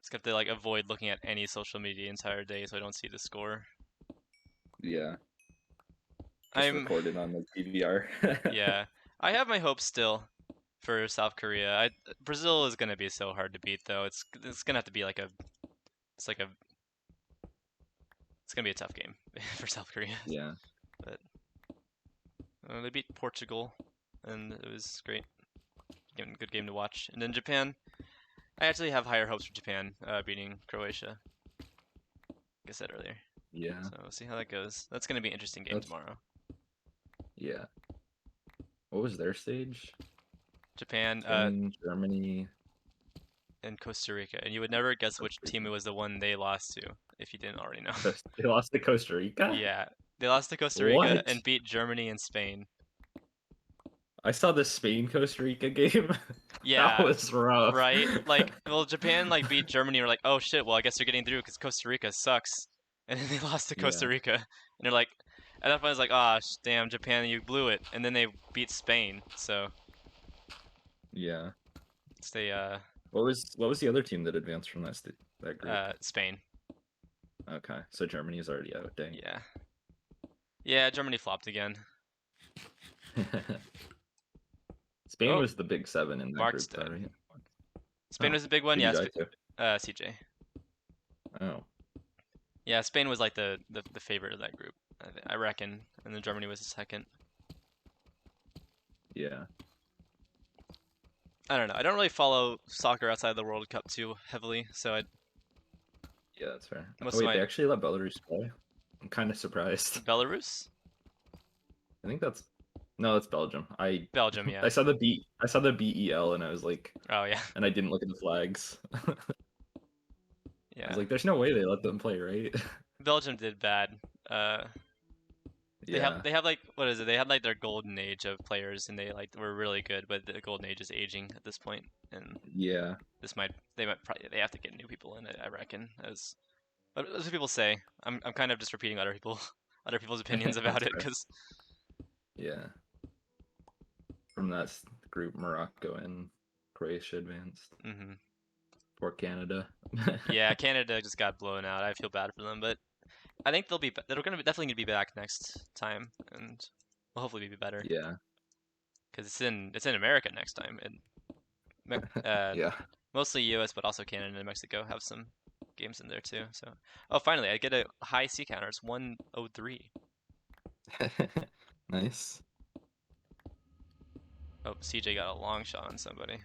Just have to like avoid looking at any social media the entire day so I don't see the score. Yeah. Just I'm recorded on the DVR. yeah. I have my hopes still for South Korea. Brazil is gonna be so hard to beat though. It's gonna have to be like it's like a it's gonna be a tough game for South Korea. Yeah. But they beat Portugal, and it was great. Good game to watch. And then Japan, I actually have higher hopes for Japan beating Croatia. Like I said earlier. Yeah. So we'll see how that goes. That's gonna be an interesting game That's tomorrow. yeah. What was their stage? Japan, Spain, Germany, and Costa Rica, and you would never guess Costa which team it Rica. was the one they lost to if you didn't already know. They lost to Costa Rica? Yeah, they lost to Costa Rica What? and beat Germany and Spain. I saw the Spain Costa Rica game. That Yeah, was rough. right? Like, well, Japan like beat Germany. We're like, oh shit. Well, I guess they're getting through because Costa Rica sucks. And then they lost to Costa Yeah. Rica, and they're like, at that point, it's like, ah, damn, Japan, you blew it. And then they beat Spain. So Yeah. stay, What was the other team that advanced from that group? Spain. Okay, so Germany is already out. Dang. Yeah, yeah, Germany flopped again. Spain Oh, was the big seven in that Mark's group, though, dead. right? Spain Oh, was the big one. who'd you Yeah, die to? CJ. Oh, Yeah, Spain was like the favorite of that group, I reckon, and then Germany was the second. yeah. I don't know. I don't really follow soccer outside the World Cup too heavily, so Yeah, that's fair. Oh, most of wait, my they actually let Belarus play? I'm kind of surprised. Belarus, I think that's no, that's Belgium. I Belgium, yeah. I saw the BEL and I was like, Oh yeah, and I didn't look at the flags. I was yeah. like, there's no way they let them play, right? Belgium did bad. Uh, Yeah, they have like what is it? They had like their golden age of players, and they like were really good, but the golden age is aging at this point, and yeah, they might probably they have to get new people in it. I reckon as what people say. I'm kind of just repeating other people's opinions about that's it fair. because Yeah, from that group, Morocco and Croatia advanced. hmm Poor Canada. yeah, Canada just got blown out. I feel bad for them, but I think they're gonna be definitely gonna be back next time, and will hopefully be better Yeah, because it's in America next time, and yeah. mostly U.S. but also Canada and Mexico have some games in there too. So oh, finally I get a high C counter. It's 103. Nice. Oh, CJ got a long shot on somebody.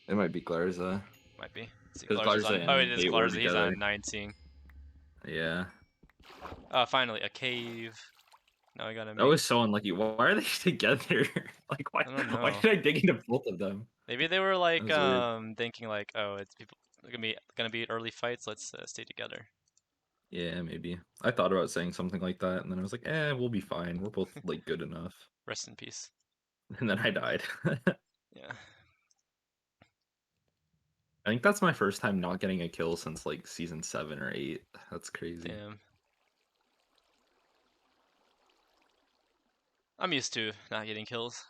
It might be Glarza. Might be. See, Because Glarza's Glarza on. Oh, it and is Nate were Glarza. He's together. on 19. Yeah. Finally a cave. Now I gotta That make. was so unlucky. Why are they together? Like, why, I don't why know. did I dig into both of them? Maybe they were That like was weird. thinking like, oh, it's people gonna be early fights. Let's stay together. Yeah, maybe. I thought about saying something like that, and then I was like, we'll be fine. We're both, like, good enough. Rest in peace. And then I died. Yeah. I think that's my first time not getting a kill since, like, season 7 or 8. That's crazy. Damn. I'm used to not getting kills.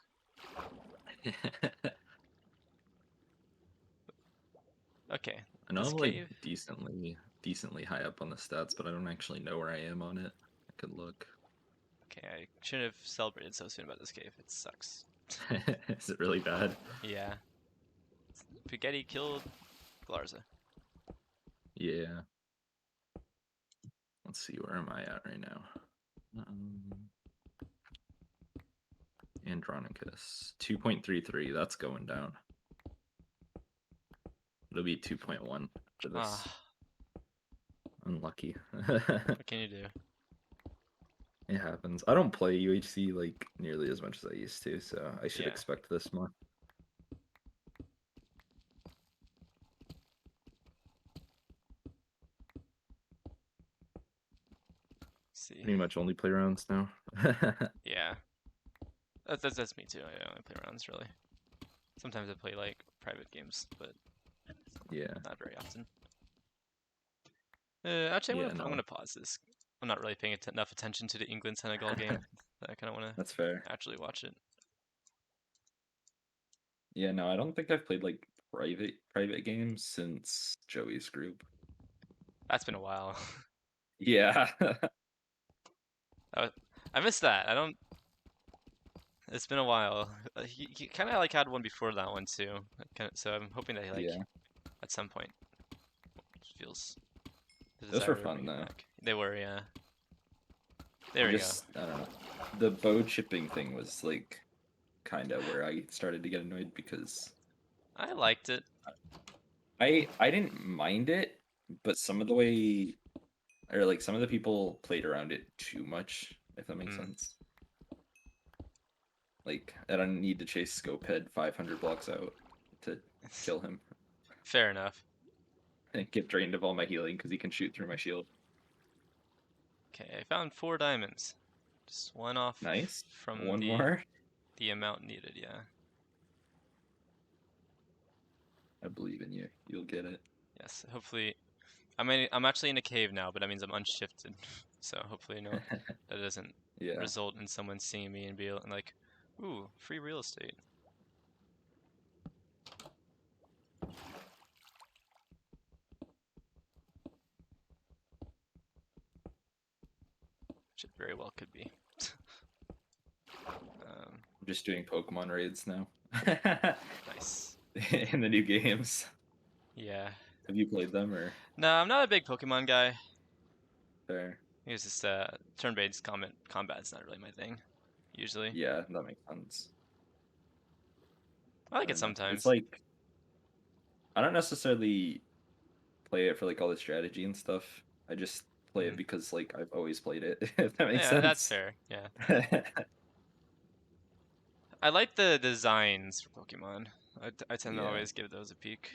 Okay. I know This I'm, like, cave. decently high up on the stats, but I don't actually know where I am on it. I could look. Okay, I shouldn't have celebrated so soon about this cave. It sucks. Is it really bad? Yeah. Spaghetti killed Glarza. Yeah. Let's see, where am I at right now? Andronicus. 2.33, that's going down. It'll be 2.1 for this. Ah, Unlucky. what can you do? It happens. I don't play UHC like nearly as much as I used to, so I should Yeah. expect this more. See. Pretty much only play rounds now. Yeah. That's me too. I only play rounds really. Sometimes I play like private games, but Yeah. not very often. Actually, Yeah, I'm no. gonna pause this. I'm not really paying enough attention to the England Senegal game. That I kind of want to That's fair. actually watch it. Yeah, no, I don't think I've played like private games since Joey's group. That's been a while. Yeah. I I missed that. I don't. It's been a while. He kind of like had one before that one too. So I'm hoping that he like Yeah. at some point feels the Those were desire to bring fun it though. back. They were, yeah. There I we go. just I don't know. The bow chipping thing was like kind of where I started to get annoyed because I liked it. I didn't mind it, but some of the way or like some of the people played around it too much, if that makes Mm, sense. Like I don't need to chase Scopehead 500 blocks out to kill him fair enough. and get drained of all my healing because he can shoot through my shield. Okay, I found 4 diamonds. Just one off Nice. from One the more. amount needed. Yeah. I believe in you. You'll get it. Yes. Hopefully, I'm actually in a cave now, but that means I'm unshifted. So hopefully, no, that doesn't Yeah. result in someone seeing me and be like, "Ooh, free real estate." Which it very well could be. I'm just doing Pokemon raids now. Nice. In the new games. Yeah. Have you played them or No, I'm not a big Pokemon guy. fair? It's just turn-based combat's not really my thing. Usually, Yeah, that makes sense. I I like it don't know. It's sometimes. like I don't necessarily play it for like all the strategy and stuff. I just play it Hmm. because like I've always played it, if that makes Yeah, that's sense. fair. Yeah. I like the designs for Pokemon. I tend to Yeah. always give those a peek.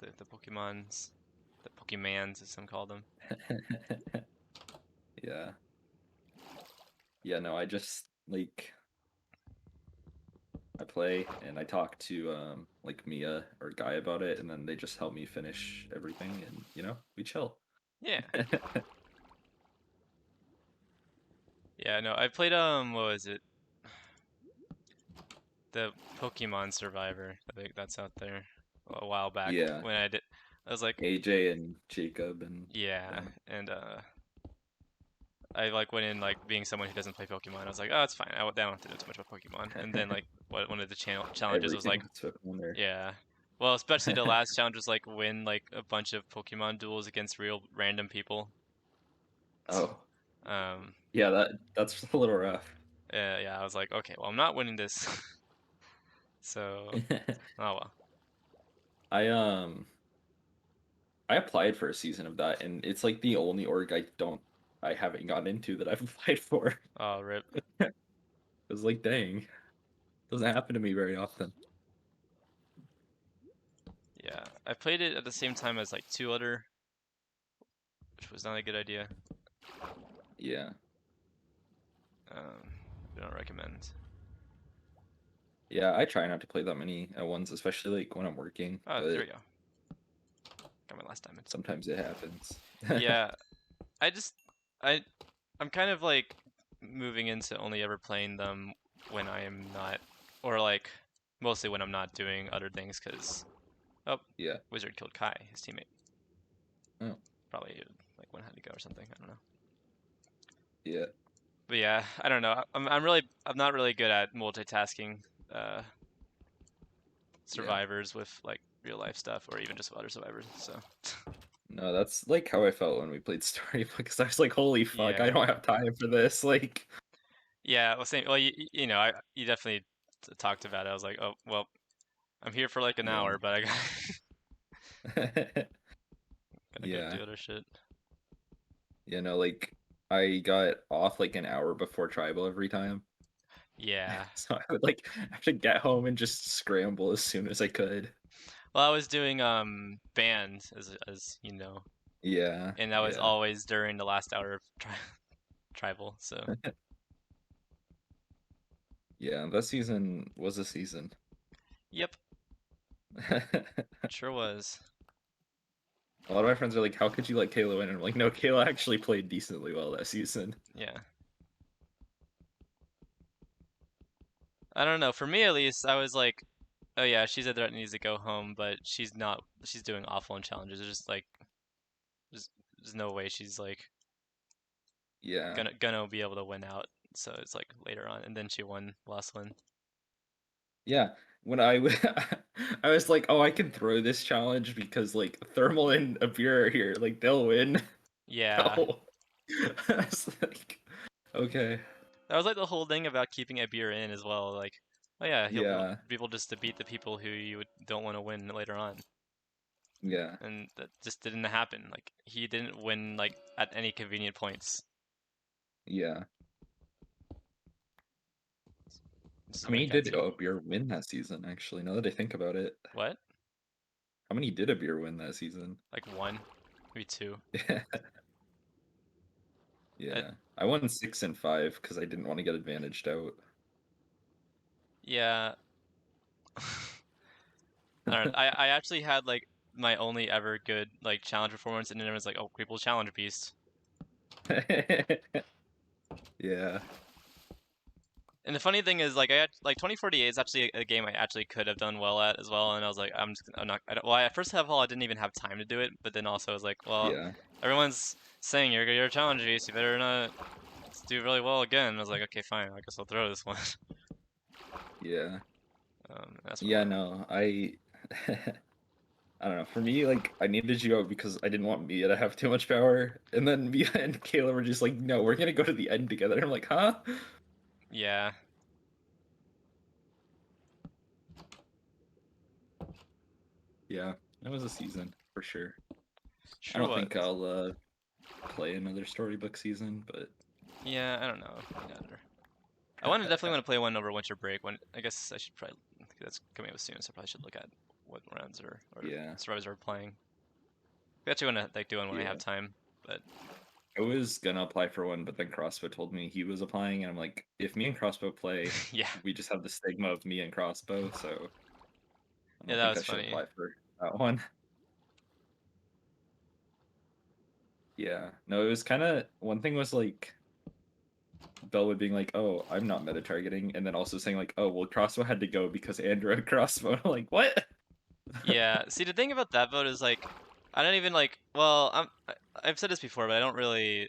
The Pokemons, the Pokemans, as some call them. Yeah. Yeah, no, I just like I play and I talk to like Mia or Guy about it and then they just help me finish everything and we chill. Yeah. Yeah, no, I played what was it? The Pokemon Survivor. I think that's out there a while back Yeah. when I was like, AJ and Jacob and yeah, them. and I like went in like being someone who doesn't play Pokemon. I was like, oh, it's fine. They don't have to know too much about Pokemon. And then like one of the challenges was Everything like, was Pokemon there. yeah, well, especially the last challenge was like win like a bunch of Pokemon duels against real random people. Oh. Um, Yeah, that's a little rough. yeah, I was like, okay, well, I'm not winning this. So, oh well. I I applied for a season of that and it's like the only org I haven't gotten into that I've applied for. Oh, rip. It was like dang. Doesn't happen to me very often. Yeah, I played it at the same time as like 2 other, which was not a good idea. Yeah. Um, I don't recommend. Yeah, I try not to play that many at once, especially like when I'm working, Oh, there we but go. Got my last diamond. sometimes it happens. Yeah, I just I I'm kind of like moving into only ever playing them when I am not, or like mostly when I'm not doing other things. Cause oh, Yeah. Wizard killed Kai, his teammate. Oh, Probably like one had to go or something. I don't know. yeah. But yeah, I don't know. I'm not really good at multitasking uh Yeah. survivors with like real life stuff or even just with other survivors. So No, that's like how I felt when we played Storybook because I was like, holy fuck, I yeah, don't have time for this. Like, yeah. Well, same. Well, you know, you definitely talked about it. I was like, oh well, I'm here for like an yeah. hour, but I got gotta go Yeah. do other shit. Like I got off like an hour before tribal every time. Yeah. So I would like have to get home and just scramble as soon as I could. Well, I was doing band as you know, Yeah. and that was Yeah. always during the last hour of tribal. So Yeah, that season was a season. yep, sure was. A lot of my friends are like, "How could you let Kayla win?" And I'm like, "No, Kayla actually played decently well that season." Yeah. I don't know. For me at least, I was like Oh yeah, she said that needs to go home, but she's not. She's doing awful in challenges. It's just like there's, there's no way she's like Yeah. gonna be able to win out. So it's like later on, and then she won last one. Yeah. When I was like, oh, I can throw this challenge because like Thermal and Abir are here. Like they'll win. Yeah, No. I was like, okay. that was like the whole thing about keeping a beer in as well. Like, oh yeah, he'll Yeah. be able just to beat the people who don't want to win later on, Yeah. and that just didn't happen. Like he didn't win like at any convenient points. Yeah. Just How went many against did her. Abir win that season, actually? Now that I think about it. What? How many did Abir win that season? Like one, maybe two. Uh, Yeah. I won 6 and 5 because I didn't want to get advantaged out. yeah. I don't know. I actually had like my only ever good like challenge performance, and then it was like, oh, Creeple Challenge Beast. Yeah. And the funny thing is, like, I had like 2048 is actually a game I actually could have done well at as well. And I was like, I'm not. Well, at first of all, I didn't even have time to do it. But then also, I was like, well, Yeah. everyone's saying you're a challenge beast. You better not do really well again. And I was like, okay, fine. I guess I'll throw this one. Yeah. That's what I Yeah, went. no. I don't know. For me, like I needed you out because I didn't want Mia to have too much power. And then Mia and Kayla were just like, no, we're gonna go to the end together. I'm like, huh? Yeah, Yeah. That was a season for sure. I sure don't was. think I'll play another storybook season, but Yeah, I don't know. Me neither. I want to definitely want to play one over winter break. When I guess I should probably that's coming up soon, so I probably should look at what rounds or yeah. survivors are playing. I actually want to like do one when I have Yeah. time, but I was gonna apply for one, but then Crossbow told me he was applying, and I'm like, if me and Crossbow play, yeah, we just have the stigma of me and Crossbow, so I yeah, don't that think was I should funny. apply for that one. Yeah. No, it was kind of one thing was like Bellwood being like, "Oh, I'm not meta targeting," and then also saying like, "Oh, well, Crossbow had to go because Andrew had Crossbow." I'm like, what? Yeah, see the thing about that vote is like I don't even like. Well, I've said this before, but I don't really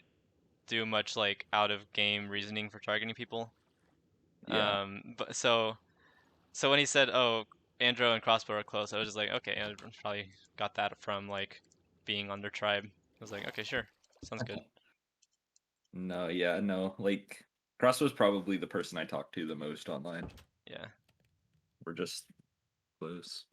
do much like out of game reasoning for targeting people. Yeah. But so when he said, "Oh, Andro and Crossbow are close," I was just like, "Okay, I probably got that from like being under tribe." I was like, "Okay, sure, sounds good." No, yeah, no. Like Crossbow's probably the person I talk to the most online. Yeah. We're just close.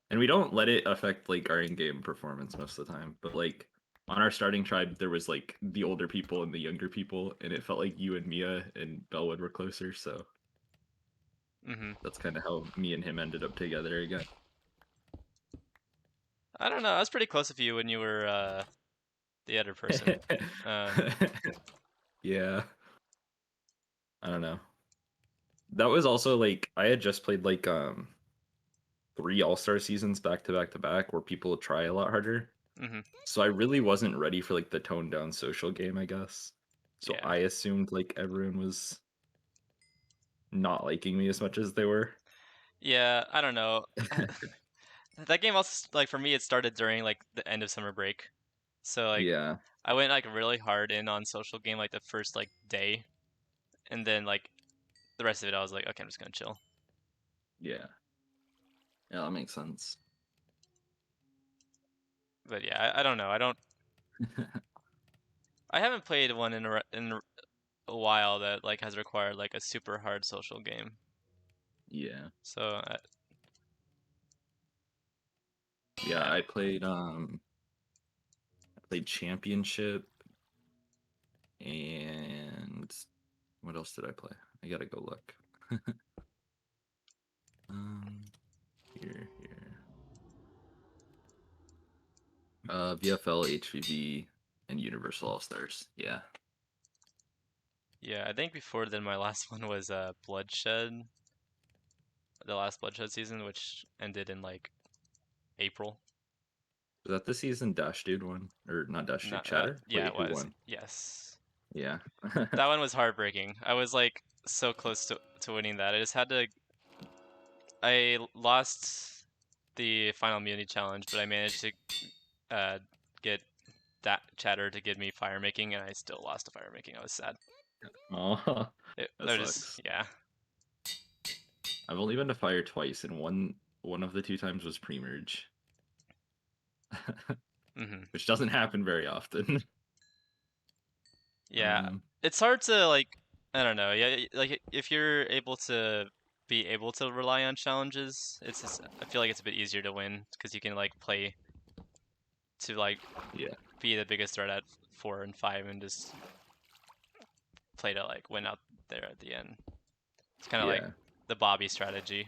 And we don't let it affect like our in-game performance most of the time. But like on our starting tribe, there was like the older people and the younger people, and it felt like you and Mia and Bellwood were closer. So Mhm. that's kind of how me and him ended up together again. I don't know. I was pretty close with you when you were the other person. Um, Yeah, I don't know. That was also like I had just played like 3 All-Star seasons back to back to back where people try a lot harder. mhm. So I really wasn't ready for like the toned down social game, I guess. So Yeah. I assumed like everyone was not liking me as much as they were. Yeah, I don't know. That game also like for me it started during like the end of summer break. So like Yeah, I went like really hard in on social game like the first like day, and then like the rest of it I was like, okay, I'm just gonna chill. yeah, yeah. That makes sense. But yeah, I don't know. I haven't played one in a while that like has required like a super hard social game. Yeah, So yeah. yeah, I played Championship, and what else did I play? I gotta go look. um, here. VFL, HVV, and Universal All Stars. Yeah. yeah. I think before then my last one was Bloodshed, the last Bloodshed season, which ended in like April. Was that the season Dash Dude won? Or not Dash Dude, Not Chatter? yeah, it Wait, who was. won? Yes. Yeah. That one was heartbreaking. I was like so close to winning that. I just had to lost the final immunity challenge, but I managed to get that chatter to give me fire making, and I still lost to fire making. I was sad. Oh, that They're just sucks. yeah. I've only been to fire twice, and one of the two times was pre-merge, Hmm. which doesn't happen very often. Yeah, it's hard to like. I don't know. Yeah, like if you're able to rely on challenges, it's just, I feel like it's a bit easier to win because you can like play to like Yeah, be the biggest threat at 4 and 5 and just play to like win out there at the end. It's kind of like yeah. the Bobby strategy.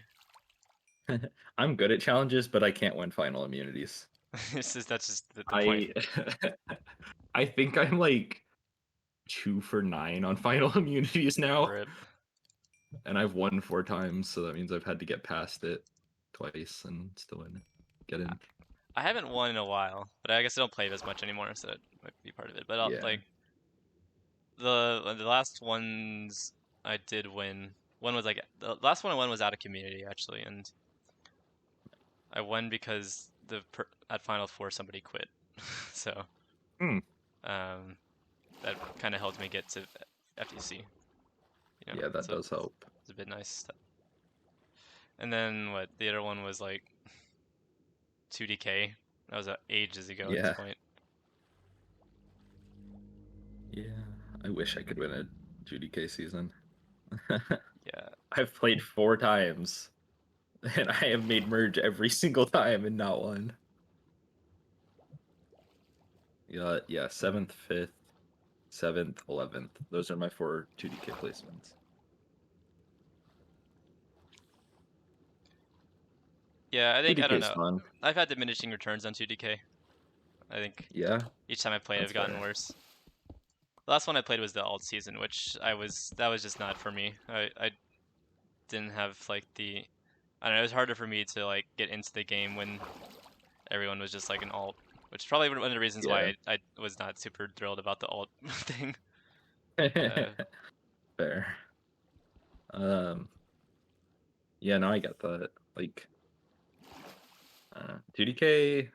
I'm good at challenges, but I can't win final immunities. That's just the point. I I think I'm like 2 for 9 on final immunities now, Rip. and I've won 4 times, so that means I've had to get past it twice and still get in. I haven't won in a while, but I guess I don't play it as much anymore, so that might be part of it. But Yeah. like the last ones I did win. One was like the last one I won was out of community actually, and I won because at Final Four somebody quit, so Hmm. um, that kind of helped me get to FTC. Yeah, that So does help. it's a bit nice. And then what the other one was like 2DK. That was ages ago at this Yeah. point. Yeah. I wish I could win a GDK season. Yeah, I've played 4 times, and I have made merge every single time and not one. Yeah, 7th, 5th, 7th, 11th. Those are my 4 2DK placements. yeah. I 2DK don't is know. fun. I've had diminishing returns on 2DK. I think Yeah, each time I played, that's I've gotten fair. worse. The last one I played was the alt season, which that was just not for me. I didn't have like I don't know. It was harder for me to like get into the game when everyone was just like an alt, which is probably one of the reasons Yeah. why I was not super thrilled about the alt thing. Uh, Fair. Um, yeah, no, I get that. Like, 2DK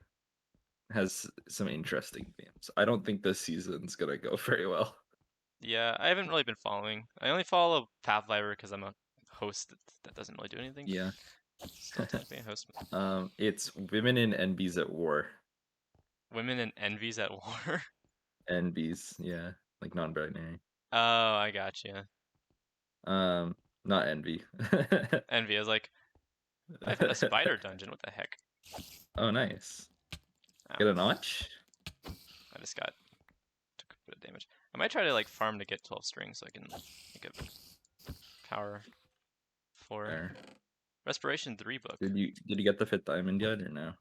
has some interesting games. I don't think this season's gonna go very well. yeah, I haven't really been following. I only follow Pathfinder because I'm a host that doesn't really do anything. Yeah. Still technically a host. It's women in NBs at war. Women and envies at war. NBs, yeah, like non-binary. Oh, I got you. Not envy. Envy. I was like, I've had a spider dungeon. What the heck? Oh, nice. Oh, Get a notch? I just took a bit of damage. I might try to like farm to get 12 strings so I can make a power 4. There. Respiration 3 book. Did you get the 5th diamond yet or no?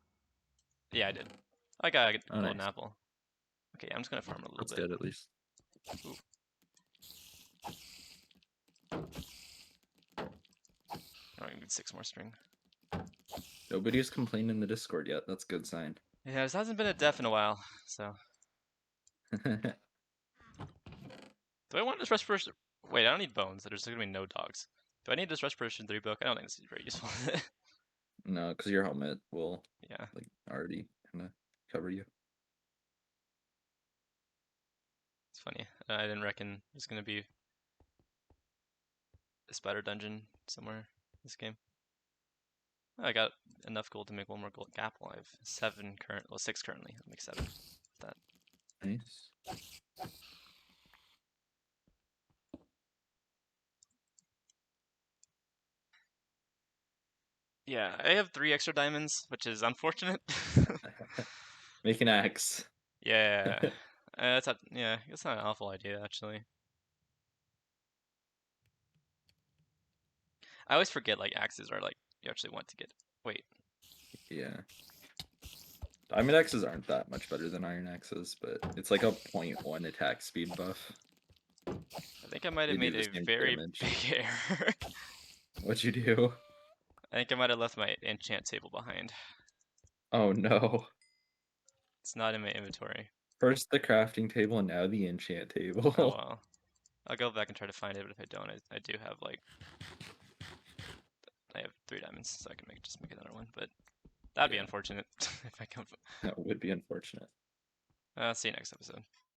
Yeah, I did. I got a Oh, golden nice. apple. Okay, I'm just gonna farm a little That's bit. good at least. Ooh. Oh, I need 6 more string. Nobody's complained in the Discord yet. That's a good sign. Yeah, there hasn't been a death in a while, so. Do I want this respiration? Wait, I don't need bones. There's gonna be no dogs. Do I need this respiration 3 book? I don't think this is very useful. No, because your helmet will Yeah. like already kind of cover you. It's funny. I didn't reckon there's gonna be a spider dungeon somewhere in this game. Oh, I got enough gold to make one more gold apple. I have 7 current, well 6 currently. I'll make 7 with that. Nice. Yeah, I have 3 extra diamonds, which is unfortunate. Make an axe. Yeah, yeah, it's not an awful idea actually. I always forget like axes are like you actually want to get. Wait, Yeah. Diamond axes aren't that much better than iron axes, but it's like a 0.1 attack speed buff. I think I might They have do made the a same very damage. big error. What'd you do? I think I might have left my enchant table behind. Oh no. It's not in my inventory. First the crafting table and now the enchant table. Oh well. I'll go back and try to find it, but if I don't, I do have like I have 3 diamonds, so I can just make another one. But that'd be Yeah. unfortunate if I come. That would be unfortunate. See you next episode.